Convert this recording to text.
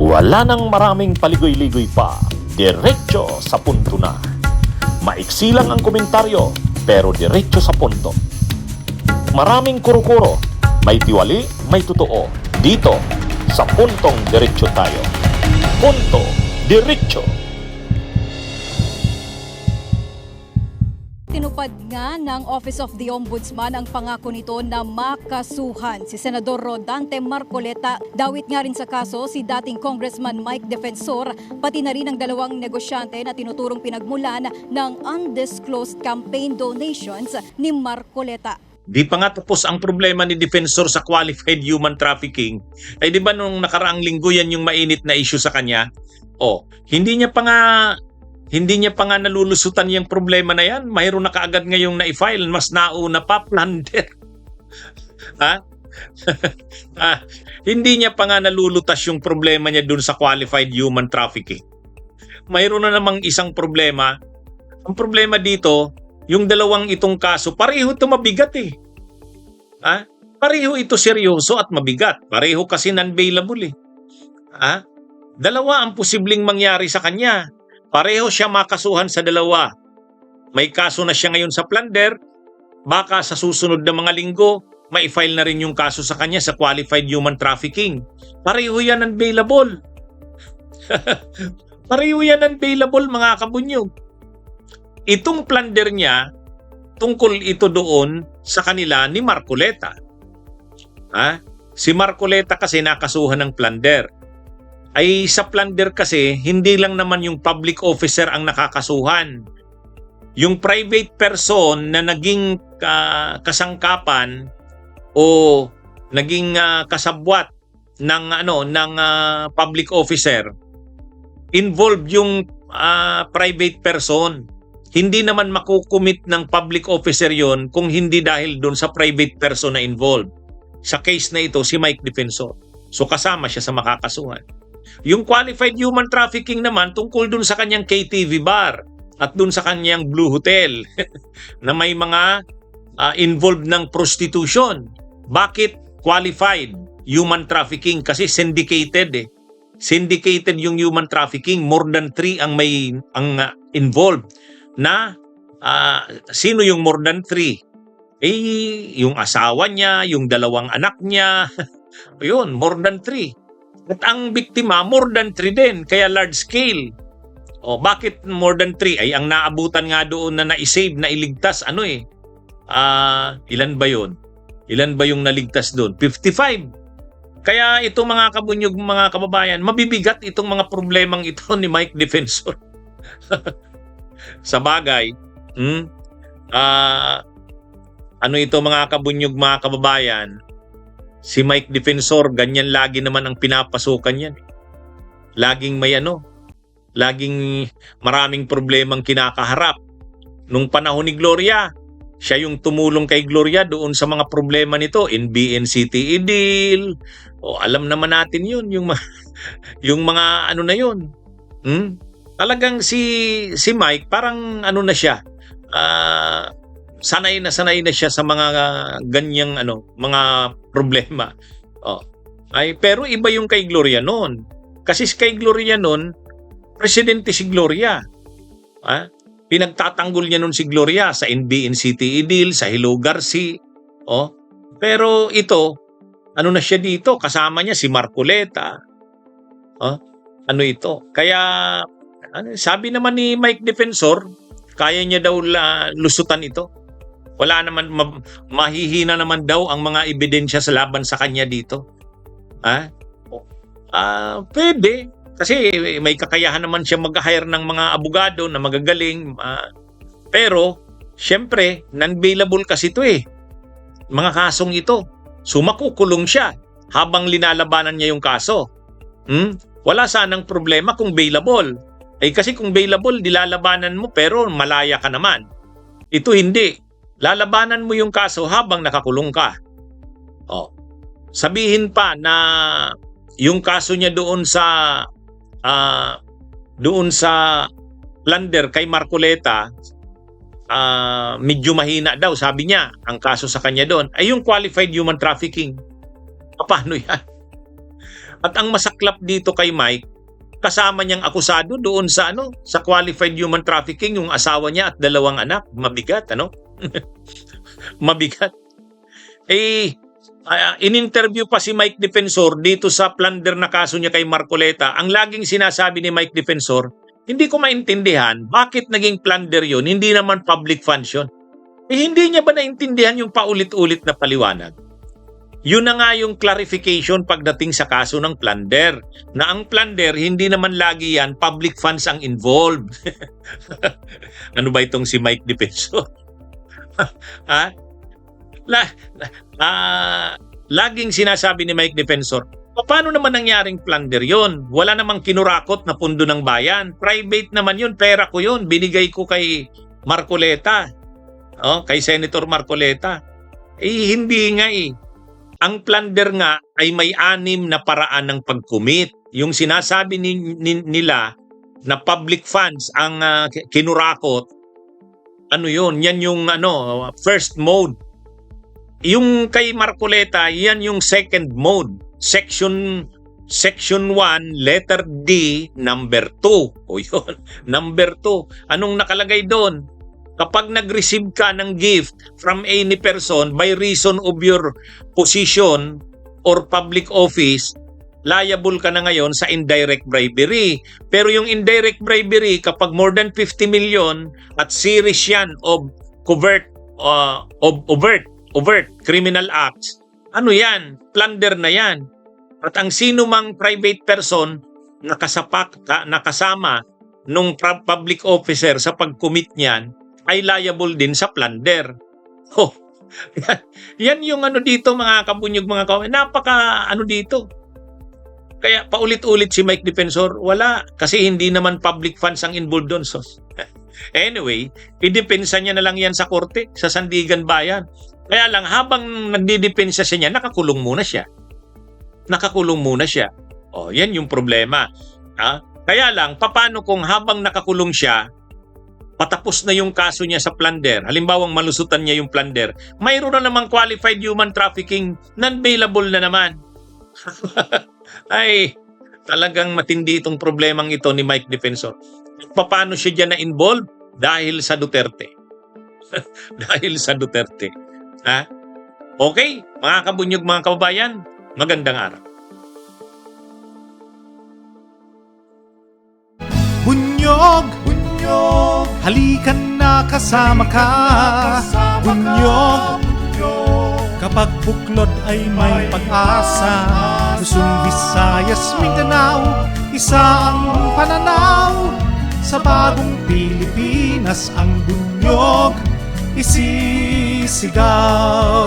Wala nang maraming paligoy-ligoy pa, diretso sa punto na. Maiksi lang ang komentaryo, pero diretso sa punto. Maraming kuro-kuro, may tiwali, may totoo. Dito, sa puntong diretso tayo. Punto, diretso. Tinupad nga ng Office of the Ombudsman ang pangako nito na makasuhan si Senador Rodante Marcoleta. Dawit nga rin sa kaso si dating Congressman Mike Defensor, pati na rin ang dalawang negosyante na tinuturong pinagmulan ng undisclosed campaign donations ni Marcoleta. Di pa nga tapos ang problema ni Defensor sa qualified human trafficking. Ay di ba nung nakaraang linggo yan yung mainit na issue sa kanya? Hindi niya pa nga nalulusutan yung problema na yan. Mayroon na kaagad ngayong na-file, mas nauna pa, plunder. Hindi niya pa nga nalulutas yung problema niya dun sa qualified human trafficking. Mayroon na namang isang problema. Ang problema dito, yung dalawang itong kaso, pareho ito mabigat eh. Pareho ito seryoso at mabigat. Pareho kasi non-bailable eh. Dalawa ang posibleng mangyari sa kanya. Pareho siya makasuhan sa dalawa. May kaso na siya ngayon sa plunder. Baka sa susunod na mga linggo, ma-file na rin yung kaso sa kanya sa qualified human trafficking. Pareho yan unbailable. Pareho yan unbailable mga kabunyog. Itong plunder niya, tungkol ito doon sa kanila ni Marcoleta. Si Marcoleta kasi nakasuhan ng plunder. Ay sa plunder kasi, hindi lang naman yung public officer ang nakakasuhan. Yung private person na naging kasangkapan o naging kasabwat ng public officer, involved yung private person. Hindi naman makukumit ng public officer yon kung hindi dahil doon sa private person na involved. Sa case na ito, si Mike Defensor. So kasama siya sa makakasuhan. Yung qualified human trafficking naman tungkol dun sa kanyang KTV bar at dun sa kanyang Blue Hotel na may mga involved ng prostitution. Bakit qualified human trafficking? Kasi syndicated eh. Syndicated yung human trafficking. More than 3 ang involved. Na sino yung more than 3? Yung asawa niya, yung dalawang anak niya. Yun, more than 3. At ang biktima, more than 3 din, kaya large scale. Bakit more than 3? Ay, ang naabutan nga doon na na-save, na iligtas, ilan ba yun? Ilan ba yung naligtas doon? 55. Kaya ito mga kabunyog, mga kababayan, mabibigat itong mga problemang ito ni Mike Defensor. Sa bagay, ito mga kabunyog, mga kababayan, si Mike Defensor, ganyan lagi naman ang pinapasukan yan. Laging laging maraming problemang kinakaharap. Nung panahon ni Gloria, siya yung tumulong kay Gloria doon sa mga problema nito, NBN-CTE deal. Alam naman natin yun, yung mga na yun. Talagang si Mike, parang na siya, sanay na siya sa mga ganyang mga problema. Pero iba yung kay Gloria noon. Kasi kay Gloria noon, presidente si Gloria. Pinagtatanggol niya noon si Gloria sa NBN-CTE deal, sa Hello Garci. Pero ito, na siya dito, kasama niya si Marcoleta. Ito. Kaya sabi naman ni Mike Defensor, kaya niya daw lusutan ito. Wala naman, mahihina naman daw ang mga ebidensya sa laban sa kanya dito. Pwede. Kasi may kakayahan naman siya mag-hire ng mga abogado na magagaling. Pero, syempre, non-bailable kasi ito eh. Mga kasong ito. So, makukulong siya habang linalabanan niya yung kaso. Wala sanang problema kung bailable. Kasi kung bailable, dilalabanan mo pero malaya ka naman. Ito hindi. Lalabanan mo yung kaso habang nakakulong ka. Sabihin pa na yung kaso niya doon sa plunder kay Marcoleta, medyo mahina daw, sabi niya, ang kaso sa kanya doon ay yung qualified human trafficking. Paano yan? At ang masaklap dito kay Mike, kasama niyang akusado doon sa sa qualified human trafficking, yung asawa niya at 2 anak. Mabigat, Mabigat. In-interview pa si Mike Defensor dito sa plunder na kaso niya kay Marcoleta. Ang laging sinasabi ni Mike Defensor, hindi ko maintindihan bakit naging plunder yun, hindi naman public funds yun. Hindi niya ba naintindihan yung paulit-ulit na paliwanag? Yun na nga yung clarification pagdating sa kaso ng plunder. Na ang plunder, hindi naman lagi yan, public funds ang involved. Ano ba itong si Mike Defensor? Laging sinasabi ni Mike Defensor, paano naman nangyaring plunder yon? Wala namang kinurakot na pundo ng bayan. Private naman yun, pera ko yun. Binigay ko kay Marcoleta. Kay Senator Marcoleta. Hindi nga Ang plunder nga ay may 6 na paraan ng pag-commit. Yung sinasabi nila na public funds ang kinurakot, yun? Yan yung first mode. Yung kay Marcoleta, yan yung second mode. Section 1, letter D, number 2. O yun, number 2. Anong nakalagay doon? Kapag nag-receive ka ng gift from any person by reason of your position or public office, liable ka na ngayon sa indirect bribery. Pero yung indirect bribery, kapag more than 50 million at series yan of overt criminal acts, yan? Plunder na yan. At ang sino mang private person nakasama nung public officer sa pag-commit niyan, ay liable din sa plunder. Yan yung dito mga kabunyog, mga kawan. Napaka dito. Kaya paulit-ulit si Mike Defensor, wala. Kasi hindi naman public funds ang involved doon. So, anyway, idepensa niya na lang yan sa korte, sa Sandigan Bayan. Kaya lang, habang nagdidepensa siya niya, nakakulong muna siya. Yan yung problema. Kaya lang, paano kung habang nakakulong siya, patapos na yung kaso niya sa plunder, halimbawang malusutan niya yung plunder, mayroon na namang qualified human trafficking, non-bailable na naman. Ay, talagang matindi itong problemang ito ni Mike Defensor. Paano siya dyan na-involve? Dahil sa Duterte. Dahil sa Duterte. Okay, mga kabunyog, mga kababayan, magandang araw. Bunyog, halikan na kasama ka. Bunyog, kapag buklod ay may pag-asa. Luzon, Visayas, Mindanao, isa ang pananaw. Sa bagong Pilipinas ang bunyog isisigaw.